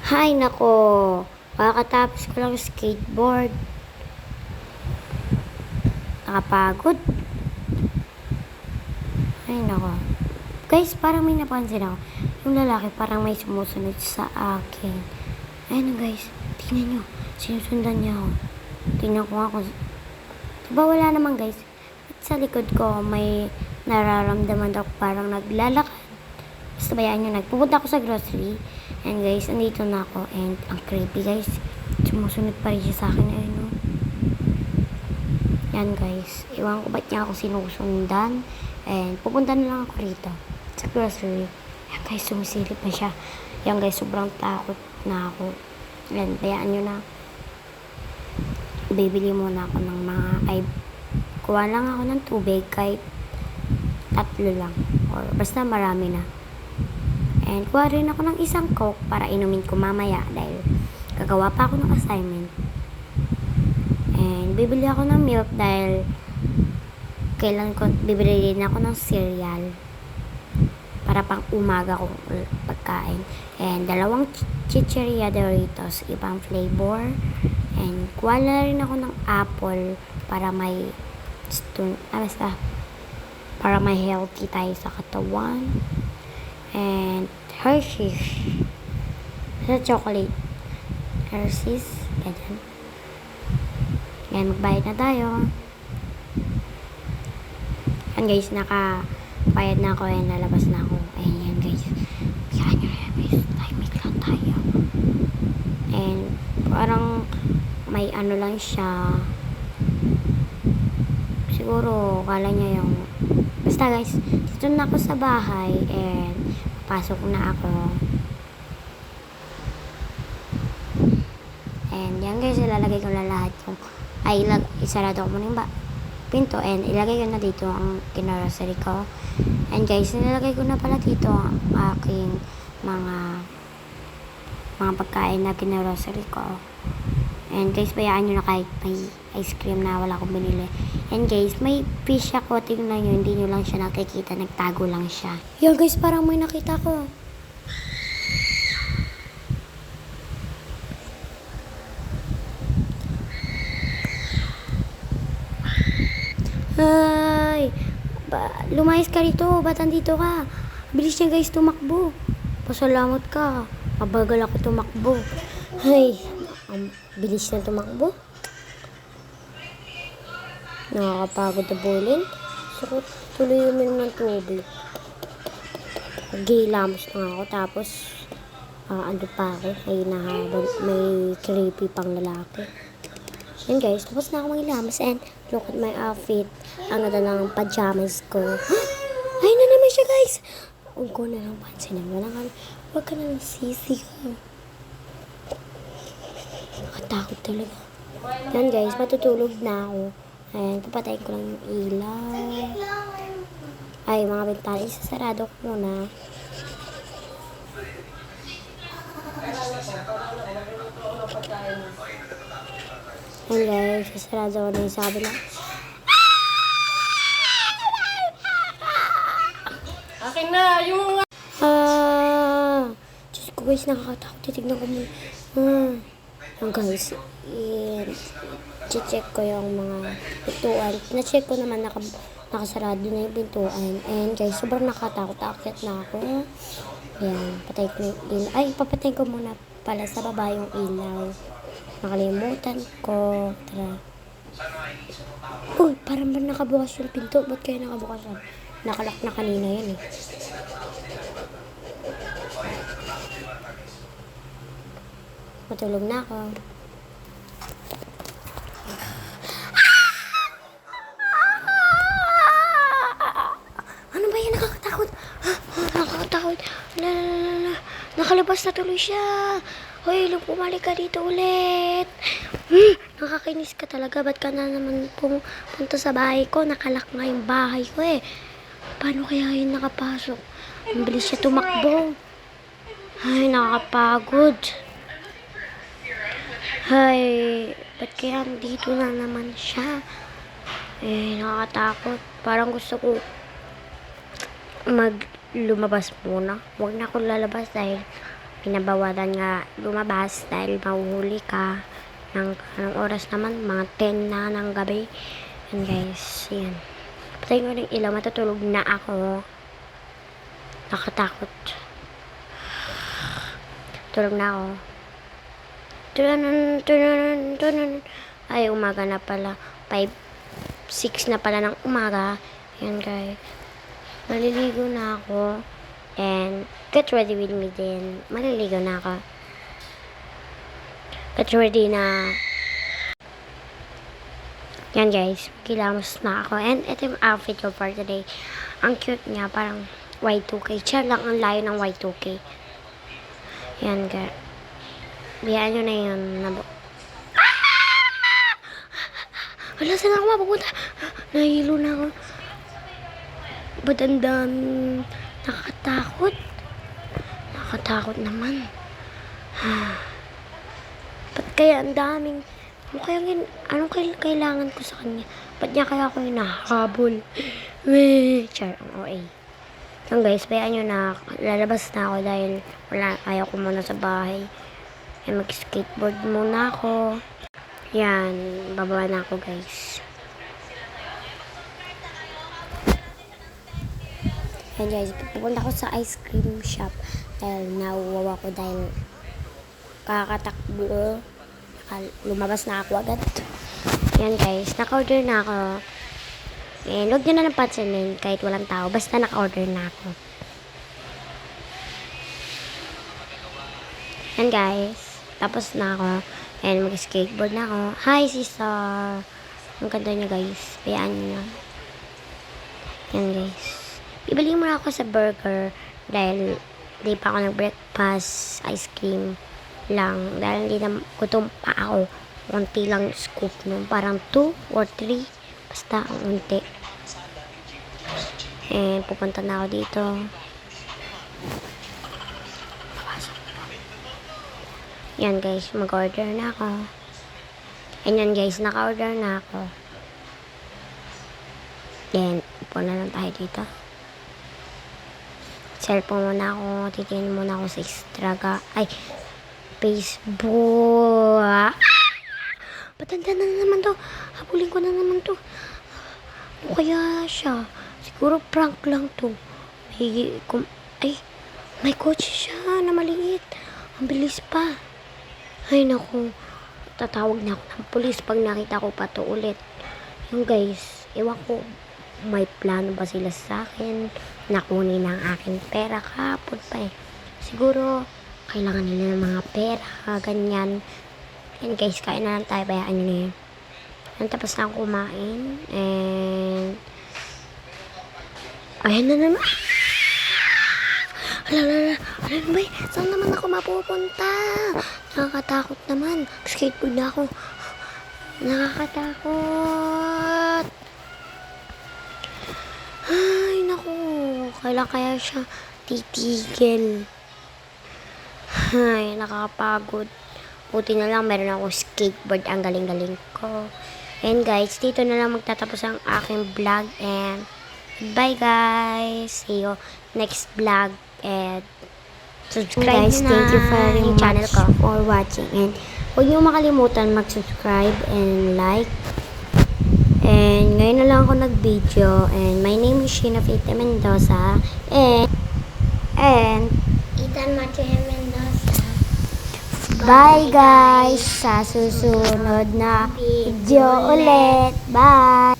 Hay nako, kakatapos ko lang skateboard. Nakapagod. Ay nako. Guys, parang may napansin ako. Yung lalaki parang may sumusunod sa akin. Ayun guys, tingnan nyo. Sinusundan niya ako. Tingnan ko nga kung... Diba wala naman guys? At sa likod ko may nararamdaman ako parang naglalakad. Basta bayaan nyo, nagpupunta ako sa grocery. And guys, andito na ako. And ang creepy guys. Sumusunod pa rin siya sa akin. Ayun no. Yan guys. Iwan ko ba't niya ako sinusundan. And pupunta na lang ako rito. Sa grocery. Yan guys, sumisilip na siya. Yan guys, sobrang takot na ako. Yan, bayaan nyo na. Bibili muna ako ng mga... Ay, kuha lang ako ng tubig kahit 3 lang. Or basta marami na. And kuha rin ako ng isang Coke para inumin ko mamaya dahil gagawa pa ako ng assignment. And bibili ako ng milk dahil kailan ko bibili din ako ng cereal para pang umaga kong pagkain. And 2 chicheria Doritos, ibang flavor. And kuha na rin ako ng apple para may basta para may healthy tayo sa katawan. And Hershey's sa chocolate Hershey's ganyan. Yan, magbayad na tayo. Yan guys, nakabayad na ako and nalabas na ako. Ayan yan guys, yan nyo yan guys, timing lang tayo. And parang may ano lang siya, siguro kala niya yung basta guys, dito na ako sa bahay and pasok na ako. And yan guys, ilalagay ko na lahat yung isarado ko muna yung pinto and ilagay ko na dito ang kinarosary ko. And guys, nilalagay ko na pala dito ang aking mga pagkain na kinarosary ko. And guys, bayaan nyo na kahit may ice cream na wala akong binili. And guys, may fish ako. Tingnan nyo, hindi nyo lang siya nakikita. Nagtago lang siya. Yan guys, parang may nakita ko. Ay! Lumayas ka rito. Ba't andito ka? Bilis niya guys tumakbo. Pasalamat ka. Mabagal ako tumakbo. Ay! Ang bilis na tumakbo. Nakakapagod na bulin. So, tuloy uminom ng tubig. Gilamos na ako. Tapos, ano pa ako. May creepy pang lalaki. And guys, tapos na ako maghilamos. And look at my outfit. Ang ganda ng pajamas ko. Ay na naman siya guys. Huwag ko na lang pansinin. Huwag ka na lang sisi ka. Nakatakot talaga. Yan guys, matutulog na ako. Ayan, papatayin ko lang yung ilaw. Ay, mga bintana. Isasarado ko muna. Ayan guys, isasarado ko na yung sabi na. Akin na, yung... Diyos ko guys, nakakatakot. Titignan ko muna. Ayan guys, check ko yung mga pintuan. Na-check ko naman nakasarado na yung pintuan. And guys, sobrang nakatakot. Akit na ako. Ayan, patay ko yung ilaw. Ay, papatay ko muna pala sa baba yung ilaw. Nakalimutan ko. Tara. Uy, parang ba nakabukas yung pinto? Ba't kayo nakabukas yan? Nakalak na kanina yan eh. Matulog na ako. Ano ba yan? Nakakatakot. Nakakatakot. Nakalabas na tuloy siya. Hoy, bumalik ka dito ulit. Nakakainis ka talaga. Ba't ka na naman punta sa bahay ko? Nakalak nga yung bahay ko eh. Paano kaya yun nakapasok? Ang bilis siya tumakbo. Ay, nakakapagod. Ay, ba't kaya dito na naman siya? Eh, nakakatakot. Parang gusto ko lumabas muna. Huwag na ako lalabas dahil pinabawalan nga lumabas dahil mahuhuli ka ng anong oras naman, mga 10 na ng gabi. Yan guys, yan. Patayin ko ng ilaw, matutulog na ako. Nakatakot. Tulog na ako. Tunun. Ay, umaga na pala. 6 na pala ng umaga. Yan guys. Maliligo na ako. And get ready with me din. Maliligo na ako. Get ready na. Yan guys. Kilamos na ako. And ito yung outfit ko for today. Ang cute niya. Parang Y2K. Siya lang ang layo ng Y2K. Yan guys. Biyaan nyo na yun. Wala, saan ako mapupunta? Nahihilo na ako. Ba't ang daming nakakatakot? Nakakatakot naman. Ba't kaya ang daming... Anong kailangan ko sa kanya? Ba't niya kaya ako hinahabol? Weh! Char, ang OA. Yan guys, bayaan nyo na. Lalabas na ako dahil ayaw ko muna sa bahay. Yan, mag-skateboard muna ako. Yan, bababa na ako guys. Yan guys, pupunta ako sa ice cream shop dahil nauwawa ko dahil kakatakbo. Lumabas na ako agad. Yan guys, naka-order na ako. And huwag nyo na lang pansinin kahit walang tao. Basta naka-order na ako. Yan guys, tapos na ako. And mag-skateboard na ako. Hi, sister! Ang ganda niya guys. Bayaan nyo na. Yan guys. Bibili muna ako sa burger dahil di pa ako nag-breakfast. Ice cream lang. Dahil hindi na gutom pa ako. Unti lang scoop nun. Parang 2 or 3. Basta ang unti. And pupunta na ako dito. Yan guys, mag-order na ako. And yan guys, naka-order na ako. Then, upo na lang tayo dito. Cellphone muna ako. Titingin muna ako sa Facebook. Patanda na naman to. Habulin ko na naman to. Ano kaya siya? Siguro prank lang to. May coach siya na maliit. Ang bilis pa. Ay naku, tatawag na ako ng pulis pag nakita ko pa to ulit. Yung guys, ewan ko, may plano ba sila sa akin? Nakunin ang aking pera kapon pa eh. Siguro, kailangan nila ng mga pera, ganyan. And guys, kain na lang tayo, bayaan nyo na yun. And tapos na akong kumain. And, ayan na naman. Alala, ba? Saan naman ako mapupunta? Nakakatakot naman. Skateboard na ako. Nakakatakot. Ay, naku. Kailan kaya siya titigil? Ay, nakakapagod. Buti na lang meron ako skateboard. Ang galing-galing ko. And guys, dito na lang magtatapos ang aking vlog. And bye guys. See you next vlog. And subscribe Guys, na thank you very yung much channel ko for watching. And huwag niyo makalimutan mag-subscribe and like. And ngayon na lang ako nag-video. And my name is Sheena Fite Mendoza. And Ethan Matthew Mendoza. bye guys sa susunod na video ulit. Bye!